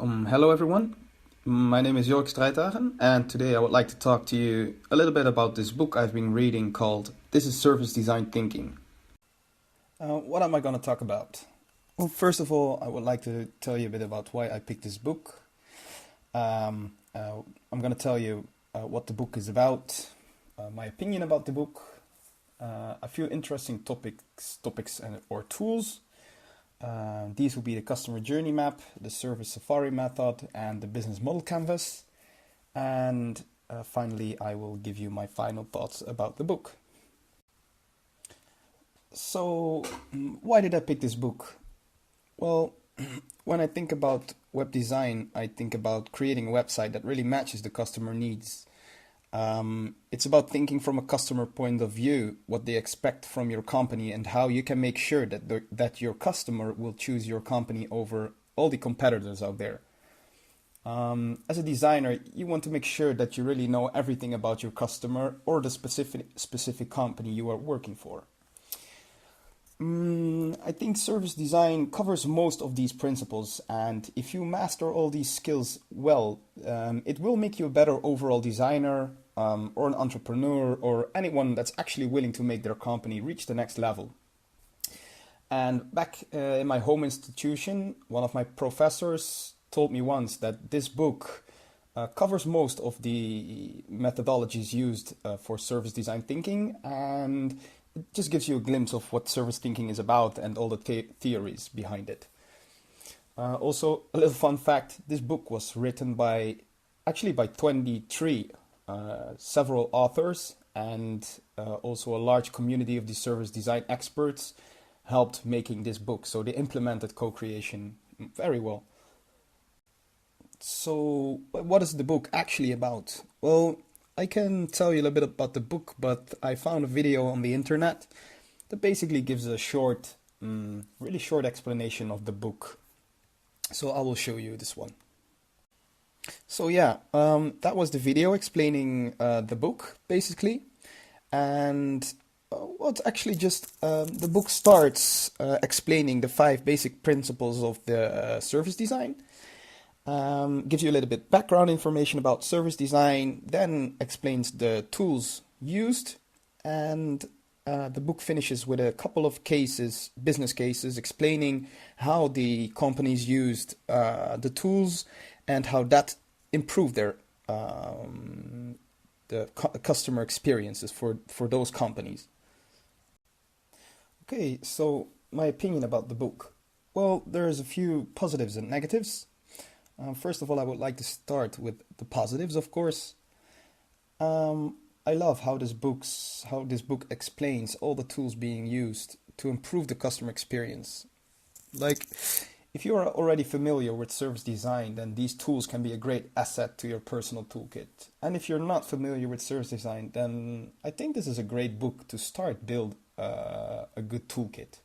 Hello everyone, my name is Jörg Streithagen and today I would like to talk to you a little bit about this book I've been reading called This is Service Design Thinking. What am I going to talk about? Well, first of all, I would like to tell you a bit about why I picked this book. I'm going to tell you what the book is about, my opinion about the book, a few interesting topics or tools. These will be the customer journey map, the service safari method, and the business model canvas. And finally, I will give you my final thoughts about the book. So, why did I pick this book? Well, when I think about web design, I think about creating a website that really matches the customer needs. It's about thinking from a customer point of view, what they expect from your company and how you can make sure that your customer will choose your company over all the competitors out there. As a designer, you want to make sure that you really know everything about your customer or the specific company you are working for. I think service design covers most of these principles, and if you master all these skills well, it will make you a better overall designer, or an entrepreneur, or anyone that's actually willing to make their company reach the next level. And back in my home institution, one of my professors told me once that this book covers most of the methodologies used for service design thinking, and it just gives you a glimpse of what service thinking is about and all the theories behind it. Also, a little fun fact, this book was written by 23 several authors, and also a large community of the service design experts helped making this book. So they implemented co-creation very well. So what is the book actually about? Well, I can tell you a little bit about the book, but I found a video on the internet that basically gives a short, really short explanation of the book. So I will show you this one. So yeah, that was the video explaining the book, basically. And well, it's actually just the book starts explaining the 5 basic principles of the service design. Gives you a little bit background information about service design, then explains the tools used, and the book finishes with a couple of cases, business cases, explaining how the companies used the tools and how that improved their customer experiences for those companies. Okay, so my opinion about the book. Well, there's a few positives and negatives. First of all, I would like to start with the positives, of course. I love how this book explains all the tools being used to improve the customer experience. Like, if you are already familiar with service design, then these tools can be a great asset to your personal toolkit. And if you're not familiar with service design, then I think this is a great book to start build a good toolkit.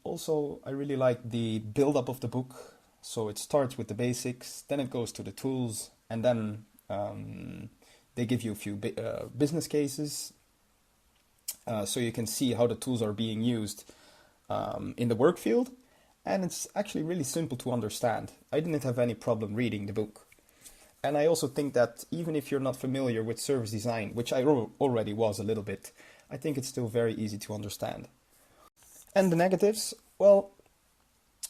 Also, I really like the build-up of the book. So it starts with the basics, then it goes to the tools, and then they give you a few business cases, so you can see how the tools are being used in the work field. And it's actually really simple to understand. I didn't have any problem reading the book. And I also think that even if you're not familiar with service design, which I already was a little bit, I think it's still very easy to understand. And the negatives, well,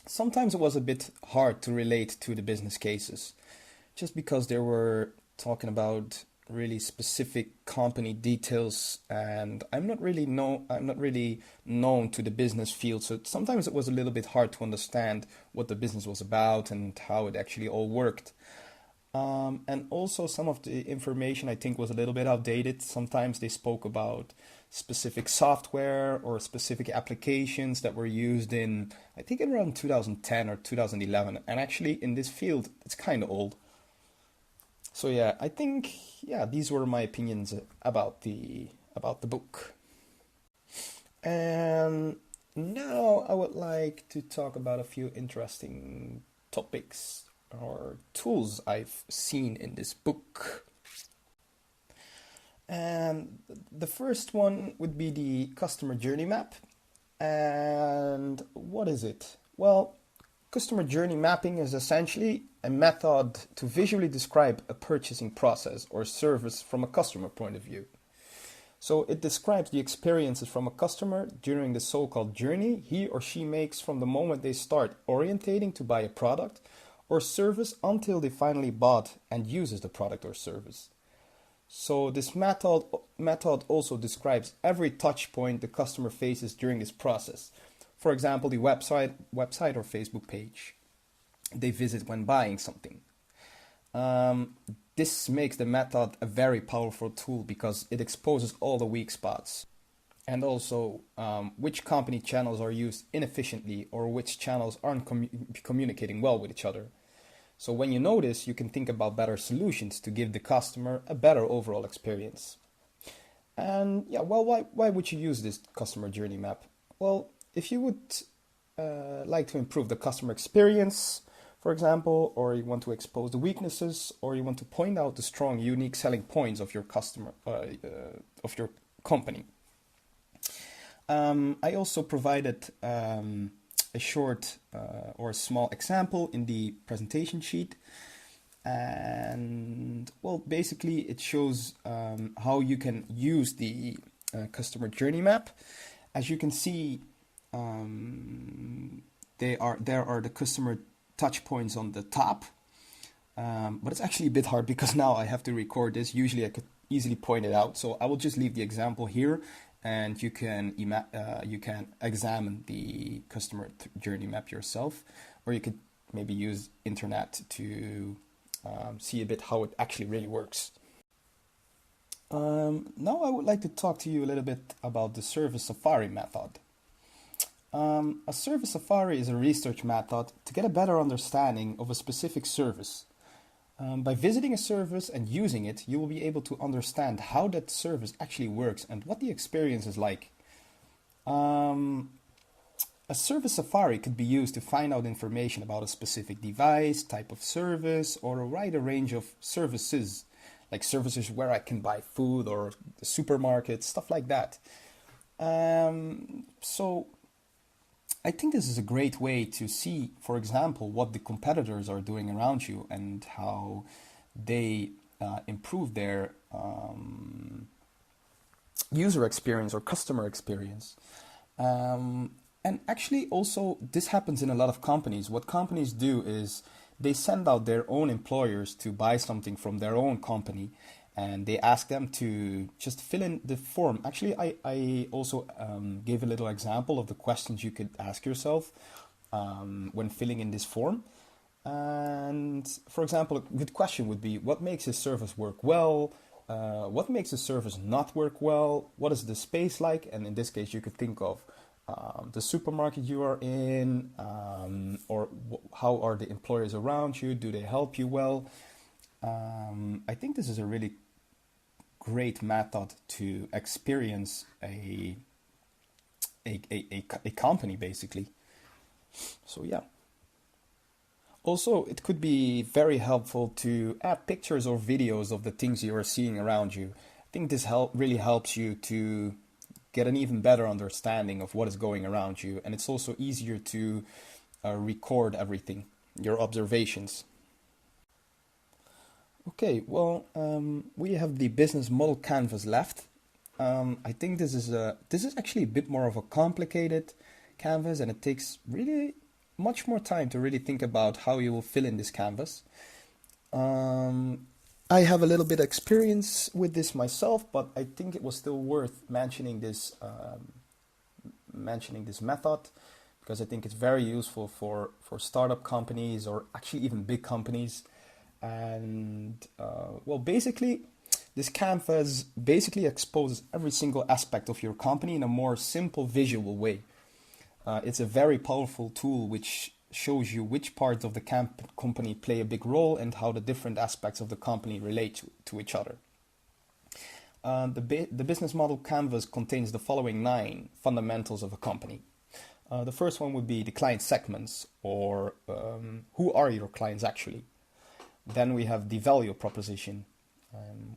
sometimes it was a bit hard to relate to the business cases, just because they were talking about really specific company details, and I'm not really known to the business field, so sometimes it was a little bit hard to understand what the business was about and how it actually all worked. And also some of the information I think was a little bit outdated. Sometimes they spoke about specific software or specific applications that were used in, I think around 2010 or 2011. And actually in this field, it's kind of old. So yeah, I think, yeah, these were my opinions about the book. And now I would like to talk about a few interesting topics or tools I've seen in this book. And the first one would be the customer journey map. And what is it? Well, Customer journey mapping is essentially a method to visually describe a purchasing process or service from a customer point of view. So it describes the experiences from a customer during the so-called journey he or she makes from the moment they start orientating to buy a product or service until they finally bought and uses the product or service. So this method also describes every touch point the customer faces during this process. For example, the website or Facebook page they visit when buying something. This makes the method a very powerful tool because it exposes all the weak spots and also which company channels are used inefficiently or which channels aren't communicating well with each other. So when you know this, you can think about better solutions to give the customer a better overall experience. And yeah, well, why would you use this customer journey map? Well, if you would like to improve the customer experience, for example, or you want to expose the weaknesses, or you want to point out the strong, unique selling points of your customer, of your company. I also provided a short or a small example in the presentation sheet. And well, basically it shows how you can use the customer journey map. As you can see, there are the customer touch points on the top, but it's actually a bit hard because now I have to record this. Usually I could easily point it out, so I will just leave the example here, and you can examine the customer journey map yourself, or you could maybe use internet to see a bit how it actually really works. Now I would like to talk to you a little bit about the service safari method. A service safari is a research method to get a better understanding of a specific service. By visiting a service and using it, you will be able to understand how that service actually works and what the experience is like. A service safari could be used to find out information about a specific device, type of service, or a wider range of services, like services where I can buy food or the supermarket, stuff like that. So I think this is a great way to see, for example, what the competitors are doing around you and how they improve their user experience or customer experience. And actually also this happens in a lot of companies. What companies do is they send out their own employers to buy something from their own company, and they ask them to just fill in the form. Actually, I also gave a little example of the questions you could ask yourself when filling in this form. And for example, a good question would be, what makes a service work well? What makes a service not work well? What is the space like? And in this case, you could think of the supermarket you are in, or how are the employers around you? Do they help you well? I think this is a really great method to experience a company, basically. So yeah. Also, it could be very helpful to add pictures or videos of the things you are seeing around you. I think this really helps you to get an even better understanding of what is going around you, and it's also easier to record everything, your observations. Okay, well, we have the business model canvas left. I think this is actually a bit more of a complicated canvas, and it takes really much more time to really think about how you will fill in this canvas. I have a little bit of experience with this myself, but I think it was still worth mentioning this method, because I think it's very useful for startup companies or actually even big companies. And well, basically, this canvas basically exposes every single aspect of your company in a more simple visual way. It's a very powerful tool which shows you which parts of the company play a big role and how the different aspects of the company relate to each other. The business model canvas contains the following 9 fundamentals of a company. The first one would be the client segments, or who are your clients actually. Then we have the value proposition.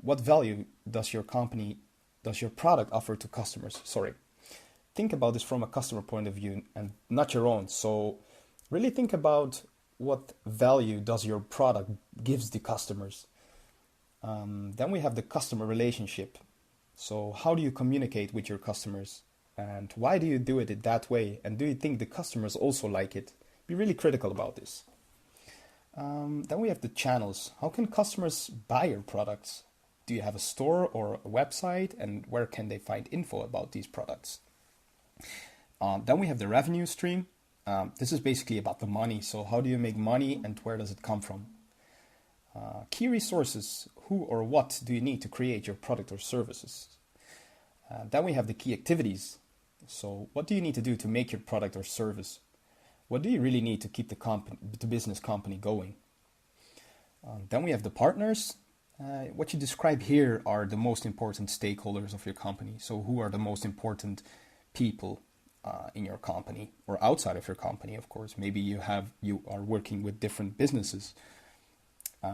What value does your product offer to customers? Sorry. Think about this from a customer point of view and not your own. So Really think about what value does your product gives the customers. Then we have the customer relationship. So how do you communicate with your customers? And why do you do it that way? And do you think the customers also like it? Be really critical about this. Then we have the channels. How can customers buy your products? Do you have a store or a website? And where can they find info about these products? Then we have the revenue stream. This is basically about the money. So how do you make money and where does it come from? Key resources. Who or what do you need to create your product or services? Then we have the key activities. So what do you need to do to make your product or service? What do you really need to keep the business company going? Then we have the partners. What you describe here are the most important stakeholders of your company. So who are the most important people in your company or outside of your company, of course. Maybe you are working with different businesses.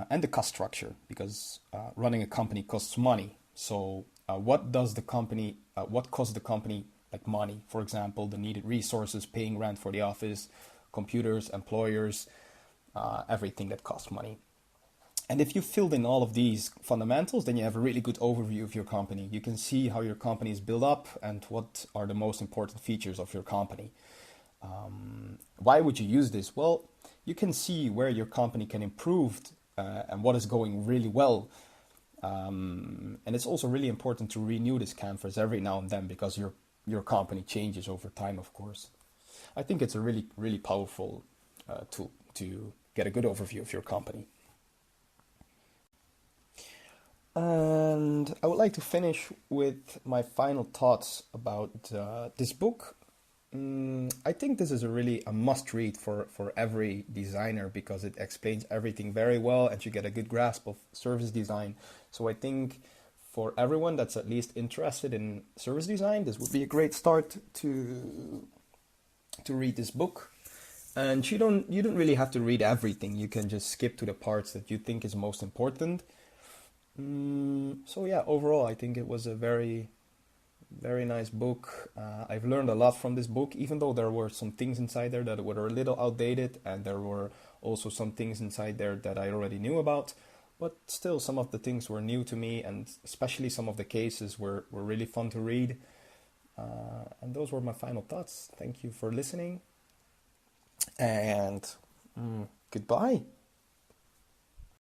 And the cost structure, because running a company costs money. So what costs the company like money? For example, the needed resources, paying rent for the office, computers, employers, everything that costs money. And if you filled in all of these fundamentals, then you have a really good overview of your company. You can see how your company is built up and what are the most important features of your company. Why would you use this? Well, you can see where your company can improve and what is going really well. And it's also really important to renew this canvas every now and then because your company changes over time, of course. I think it's a really, really powerful tool to get a good overview of your company. And I would like to finish with my final thoughts about this book. I think this is a must read for every designer because it explains everything very well and you get a good grasp of service design. So I think for everyone that's at least interested in service design, this would be a great start to read this book. And you don't really have to read everything. You can just skip to the parts that you think is most important. So yeah, overall, I think it was a very nice book. I've learned a lot from this book, even though there were some things inside there that were a little outdated, and there were also some things inside there that I already knew about. But still, some of the things were new to me, and especially some of the cases were really fun to read. And those were my final thoughts. Thank you for listening, and goodbye.